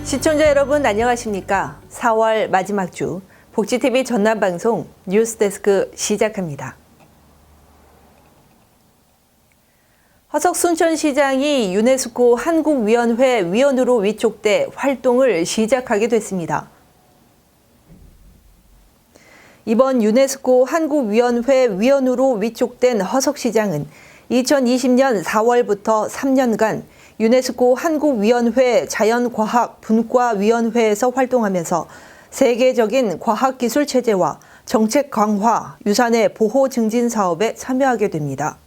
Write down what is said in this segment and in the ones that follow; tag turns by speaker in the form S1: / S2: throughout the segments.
S1: 시청자 여러분 안녕하십니까? 4월 마지막 주 복지TV 전남방송 뉴스데스크 시작합니다. 허석 순천시장이 유네스코 한국위원회 위원으로 위촉돼 활동을 시작하게 됐습니다. 이번 유네스코 한국위원회 위원으로 위촉된 허석 시장은 2020년 4월부터 3년간 유네스코 한국위원회 자연과학분과위원회에서 활동하면서 세계적인 과학기술 체제와 정책 강화, 유산의 보호 증진 사업에 참여하게 됩니다.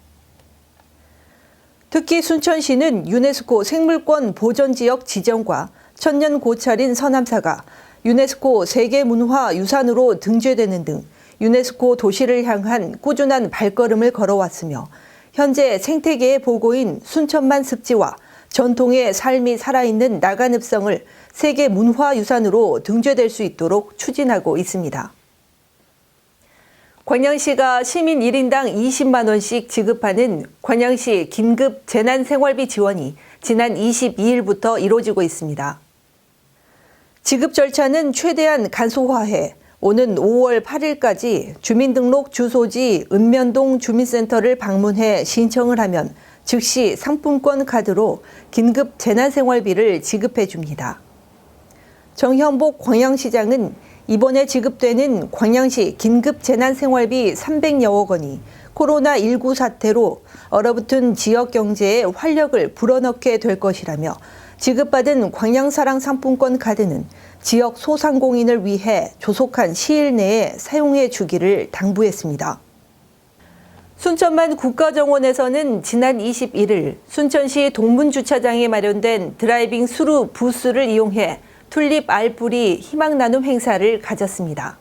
S1: 특히 순천시는 유네스코 생물권 보전지역 지정과 천년 고찰인 서남사가 유네스코 세계문화유산으로 등재되는 등 유네스코 도시를 향한 꾸준한 발걸음을 걸어왔으며 현재 생태계의 보고인 순천만 습지와 전통의 삶이 살아있는 나간읍성을 세계문화유산으로 등재될 수 있도록 추진하고 있습니다. 광양시가 시민 1인당 20만 원씩 지급하는 광양시 긴급 재난생활비 지원이 지난 22일부터 이루어지고 있습니다. 지급 절차는 최대한 간소화해 오는 5월 8일까지 주민등록 주소지 읍면동 주민센터를 방문해 신청을 하면 즉시 상품권 카드로 긴급 재난생활비를 지급해 줍니다. 정현복 광양시장은 이번에 지급되는 광양시 긴급 재난생활비 300여억 원이 코로나19 사태로 얼어붙은 지역 경제에 활력을 불어넣게 될 것이라며 지급받은 광양사랑 상품권 카드는 지역 소상공인을 위해 조속한 시일 내에 사용해 주기를 당부했습니다. 순천만 국가정원에서는 지난 21일 순천시 동문주차장에 마련된 드라이빙 스루 부스를 이용해 튤립 알뿌리 희망 나눔 행사를 가졌습니다.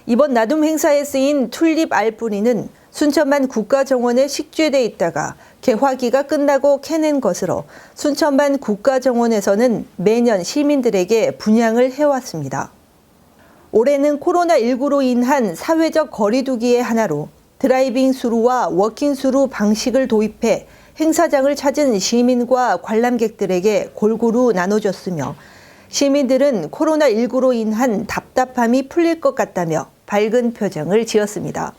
S1: 이번 나눔 행사에 쓰인 튤립 알뿌리는 순천만 국가정원에 식재돼 있다가 개화기가 끝나고 캐낸 것으로 순천만 국가정원에서는 매년 시민들에게 분양을 해왔습니다. 올해는 코로나19로 인한 사회적 거리두기의 하나로 드라이빙 스루와 워킹 스루 방식을 도입해 행사장을 찾은 시민과 관람객들에게 골고루 나눠줬으며 시민들은 코로나19로 인한 답답함이 풀릴 것 같다며 밝은 표정을 지었습니다.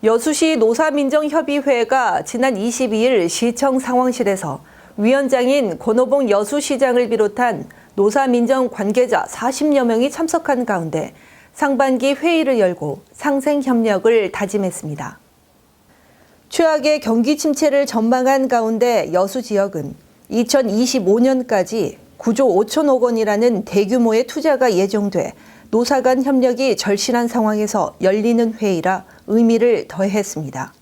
S1: 여수시 노사민정협의회가 지난 22일 시청 상황실에서 위원장인 권오봉 여수시장을 비롯한 노사민정 관계자 40여 명이 참석한 가운데 상반기 회의를 열고 상생협력을 다짐했습니다. 최악의 경기 침체를 전망한 가운데 여수 지역은 2025년까지 9조 5천억 원이라는 대규모의 투자가 예정돼 노사 간 협력이 절실한 상황에서 열리는 회의라 의미를 더했습니다.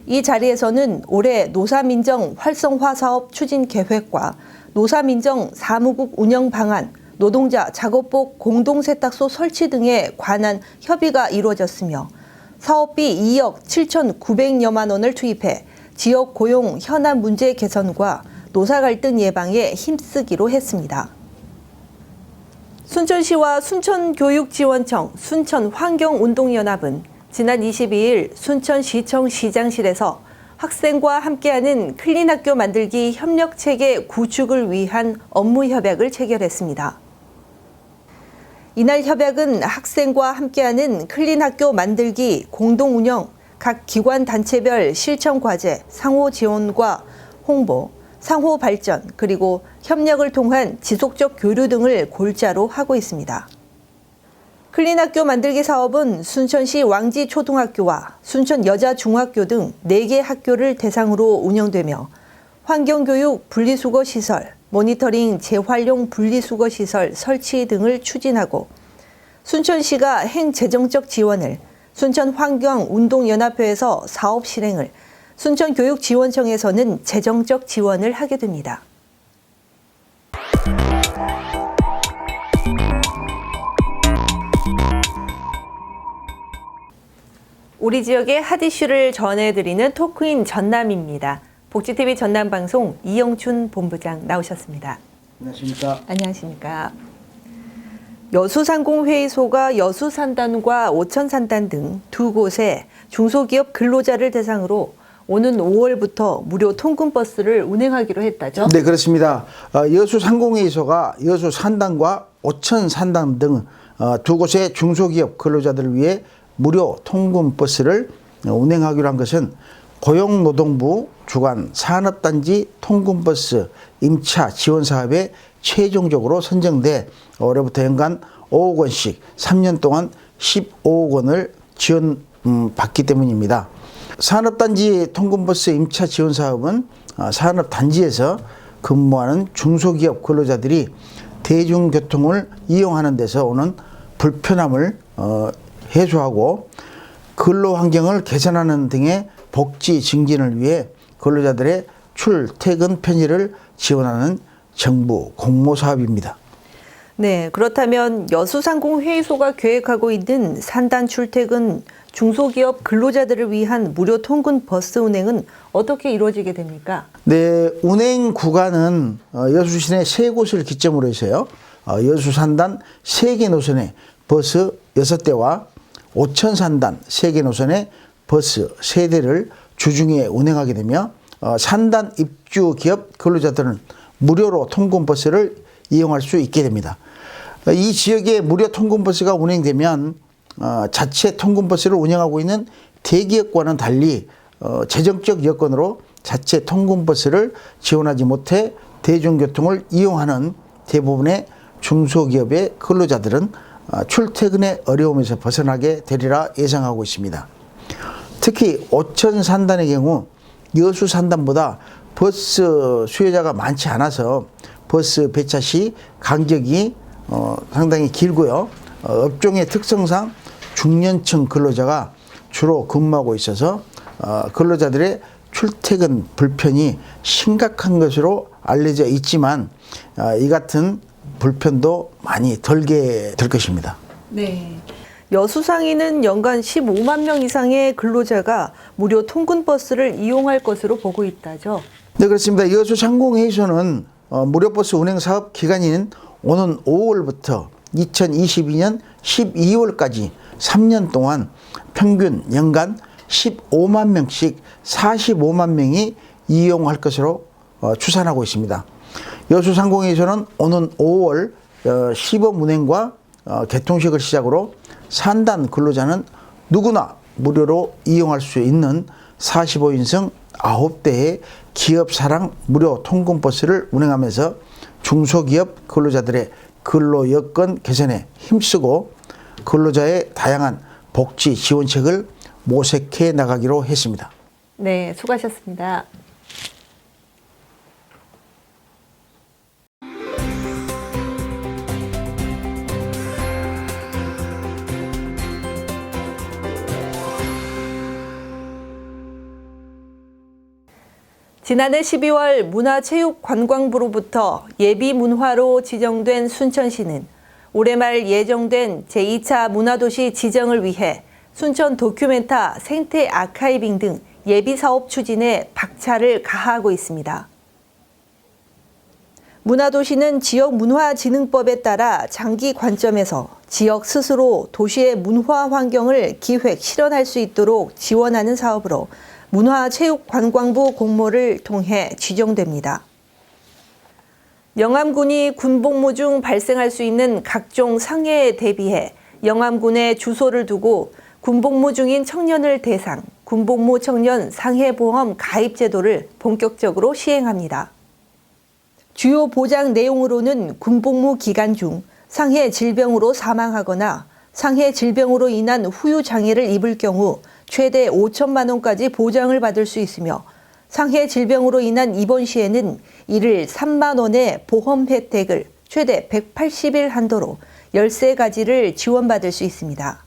S1: 이 자리에서는 올해 노사민정 활성화 사업 추진 계획과 노사민정 사무국 운영 방안, 노동자 작업복 공동세탁소 설치 등에 관한 협의가 이루어졌으며 사업비 2억 7,900여만 원을 투입해 지역 고용 현안 문제 개선과 노사 갈등 예방에 힘쓰기로 했습니다. 순천시와 순천교육지원청, 순천환경운동연합은 지난 22일 순천시청 시장실에서 학생과 함께하는 클린학교 만들기 협력체계 구축을 위한 업무협약을 체결했습니다. 이날 협약은 학생과 함께하는 클린학교 만들기 공동운영, 각 기관 단체별 실천과제, 상호 지원과 홍보, 상호 발전, 그리고 협력을 통한 지속적 교류 등을 골자로 하고 있습니다. 클린학교 만들기 사업은 순천시 왕지초등학교와 순천여자중학교 등 4개 학교를 대상으로 운영되며 환경교육 분리수거시설, 모니터링 재활용 분리수거시설 설치 등을 추진하고 순천시가 행재정적 지원을, 순천환경운동연합회에서 사업 실행을, 순천교육지원청에서는 재정적 지원을 하게 됩니다. 우리 지역의 핫 이슈를 전해드리는 토크인 전남입니다. 복지TV 전남방송 이영춘 본부장 나오셨습니다.
S2: 안녕하십니까.
S1: 안녕하십니까. 여수상공회의소가 여수산단과 오천산단 등 두 곳에 중소기업 근로자를 대상으로 오는 5월부터 무료 통근버스를 운행하기로 했다죠?
S2: 네, 그렇습니다. 여수 상공회의소가 여수 산단과 오천 산단 등 두 곳의 중소기업 근로자들을 위해 무료 통근버스를 운행하기로 한 것은 고용노동부 주관 산업단지 통근버스 임차 지원 사업에 최종적으로 선정돼 올해부터 연간 5억 원씩 3년 동안 15억 원을 지원받기 때문입니다. 산업단지 통근버스 임차 지원 사업은 산업단지에서 근무하는 중소기업 근로자들이 대중교통을 이용하는 데서 오는 불편함을 해소하고 근로환경을 개선하는 등의 복지 증진을 위해 근로자들의 출퇴근 편의를 지원하는 정부 공모사업입니다.
S1: 네, 그렇다면 여수상공회의소가 계획하고 있는 산단 출퇴근 중소기업 근로자들을 위한 무료 통근 버스 운행은 어떻게 이루어지게 됩니까?
S2: 네, 운행 구간은 여수 시내 3곳을 기점으로 해서요. 여수 산단 3개 노선의 버스 6대와 오천 산단 3개 노선의 버스 3대를 주중에 운행하게 되며 산단 입주 기업 근로자들은 무료로 통근버스를 이용할 수 있게 됩니다. 이 지역에 무료 통근버스가 운행되면 자체 통근버스를 운영하고 있는 대기업과는 달리 재정적 여건으로 자체 통근버스를 지원하지 못해 대중교통을 이용하는 대부분의 중소기업의 근로자들은 출퇴근의 어려움에서 벗어나게 되리라 예상하고 있습니다. 특히 오천 산단의 경우 여수 산단보다 버스 수요자가 많지 않아서 버스 배차 시 간격이 상당히 길고요. 업종의 특성상 중년층 근로자가 주로 근무하고 있어서 근로자들의 출퇴근 불편이 심각한 것으로 알려져 있지만 이 같은 불편도 많이 덜게 될 것입니다.
S1: 네. 여수상인은 연간 15만 명 이상의 근로자가 무료 통근버스를 이용할 것으로 보고 있다죠?
S2: 네, 그렇습니다. 여수 상공회의소는 무료버스 운행 사업 기간인 오는 5월부터 2022년 12월까지 3년 동안 평균 연간 15만 명씩 45만 명이 이용할 것으로 추산하고 있습니다. 여수 상공회의소는 오는 5월 시범 운행과 개통식을 시작으로 산단 근로자는 누구나 무료로 이용할 수 있는 45인승 9대의 기업사랑 무료 통근버스를 운행하면서 중소기업 근로자들의 근로 여건 개선에 힘쓰고 근로자의 다양한 복지 지원책을 모색해 나가기로 했습니다.
S1: 네, 수고하셨습니다. 지난해 12월 문화체육관광부로부터 예비문화로 지정된 순천시는 올해 말 예정된 제2차 문화도시 지정을 위해 순천 도큐멘타 생태 아카이빙 등 예비사업 추진에 박차를 가하고 있습니다. 문화도시는 지역문화진흥법에 따라 장기 관점에서 지역 스스로 도시의 문화 환경을 기획, 실현할 수 있도록 지원하는 사업으로 문화체육관광부 공모를 통해 지정됩니다. 영암군이 군복무 중 발생할 수 있는 각종 상해에 대비해 영암군에 주소를 두고 군복무 중인 청년을 대상 군복무 청년 상해보험 가입 제도를 본격적으로 시행합니다. 주요 보장 내용으로는 군복무 기간 중 상해 질병으로 사망하거나 상해 질병으로 인한 후유 장애를 입을 경우 최대 5천만 원까지 보장을 받을 수 있으며 상해 질병으로 인한 입원 시에는 이를 3만 원의 보험 혜택을 최대 180일 한도로 13가지를 지원받을 수 있습니다.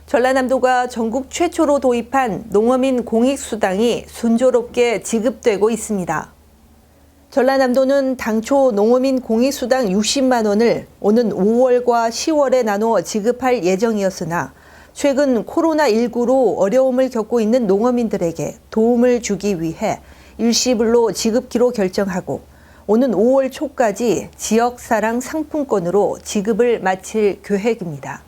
S1: 전라남도가 전국 최초로 도입한 농어민 공익수당이 순조롭게 지급되고 있습니다. 전라남도는 당초 농어민 공익수당 60만 원을 오는 5월과 10월에 나눠 지급할 예정이었으나 최근 코로나19로 어려움을 겪고 있는 농어민들에게 도움을 주기 위해 일시불로 지급기로 결정하고 오는 5월 초까지 지역사랑 상품권으로 지급을 마칠 계획입니다.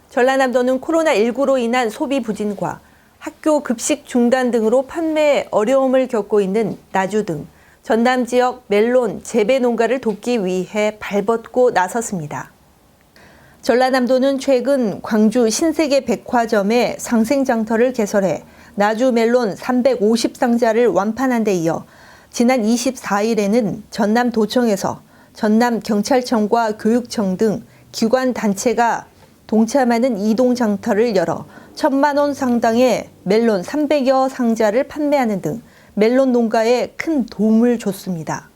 S1: 전라남도는 코로나19로 인한 소비 부진과 학교 급식 중단 등으로 판매에 어려움을 겪고 있는 나주 등 전남 지역 멜론 재배 농가를 돕기 위해 발벗고 나섰습니다. 전라남도는 최근 광주 신세계 백화점에 상생장터를 개설해 나주 멜론 350상자를 완판한 데 이어 지난 24일에는 전남도청에서 전남경찰청과 교육청 등 기관 단체가 동참하는 이동장터를 열어 1,000만 원 상당의 멜론 300여 상자를 판매하는 등 멜론 농가에 큰 도움을 줬습니다.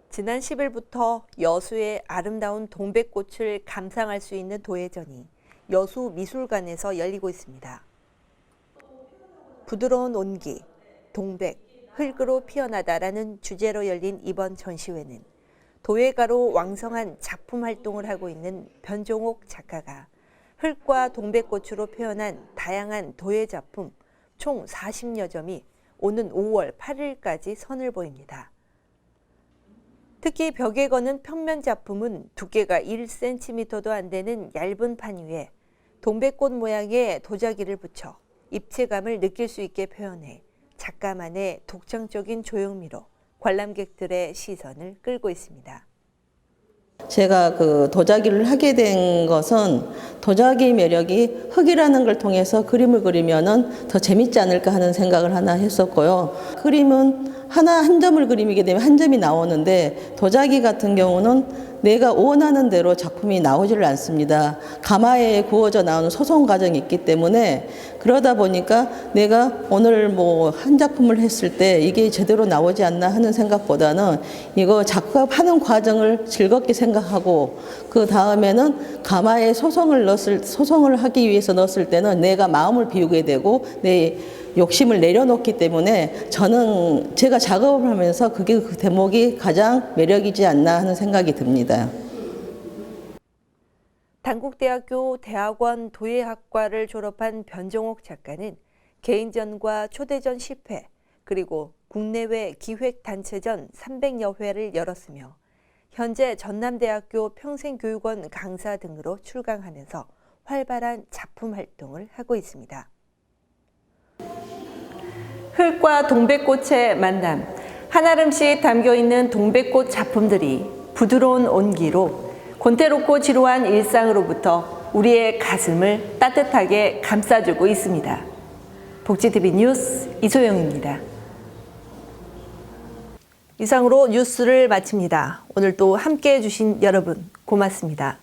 S1: 지난 10일부터 여수의 아름다운 동백꽃을 감상할 수 있는 도예전이 여수미술관에서 열리고 있습니다. 부드러운 온기, 동백, 흙으로 피어나다라는 주제로 열린 이번 전시회는 도예가로 왕성한 작품 활동을 하고 있는 변종옥 작가가 흙과 동백꽃으로 표현한 다양한 도예 작품 총 40여 점이 오는 5월 8일까지 선을 보입니다. 특히 벽에 거는 평면 작품은 두께가 1cm도 안 되는 얇은 판 위에 동백꽃 모양의 도자기를 붙여 입체감을 느낄 수 있게 표현해 작가만의 독창적인 조형미로 관람객들의 시선을 끌고 있습니다.
S3: 제가 그 도자기를 하게 된 것은 도자기 매력이 흙이라는 걸 통해서 그림을 그리면은 더 재밌지 않을까 하는 생각을 하나 했었고요. 그림은 한 점을 그리게 되면 한 점이 나오는데 도자기 같은 경우는 내가 원하는 대로 작품이 나오지를 않습니다. 가마에 구워져 나오는 소송 과정이 있기 때문에 그러다 보니까 내가 오늘 뭐 한 작품을 했을 때 이게 제대로 나오지 않나 하는 생각보다는 이거 작업하는 과정을 즐겁게 생각하고 그 다음에는 가마에 소송을 하기 위해서 넣었을 때는 내가 마음을 비우게 되고 내 욕심을 내려놓기 때문에 저는 제가 작업을 하면서 그게 그 대목이 가장 매력이지 않나 하는 생각이 듭니다.
S1: 단국대학교 대학원 도예학과를 졸업한 변종옥 작가는 개인전과 초대전 10회 그리고 국내외 기획단체전 300여 회를 열었으며 현재 전남대학교 평생교육원 강사 등으로 출강하면서 활발한 작품 활동을 하고 있습니다. 흙과 동백꽃의 만남, 한아름씩 담겨있는 동백꽃 작품들이 부드러운 온기로 곤태롭고 지루한 일상으로부터 우리의 가슴을 따뜻하게 감싸주고 있습니다. 복지TV 뉴스 이소영입니다. 이상으로 뉴스를 마칩니다. 오늘 또 함께해 주신 여러분 고맙습니다.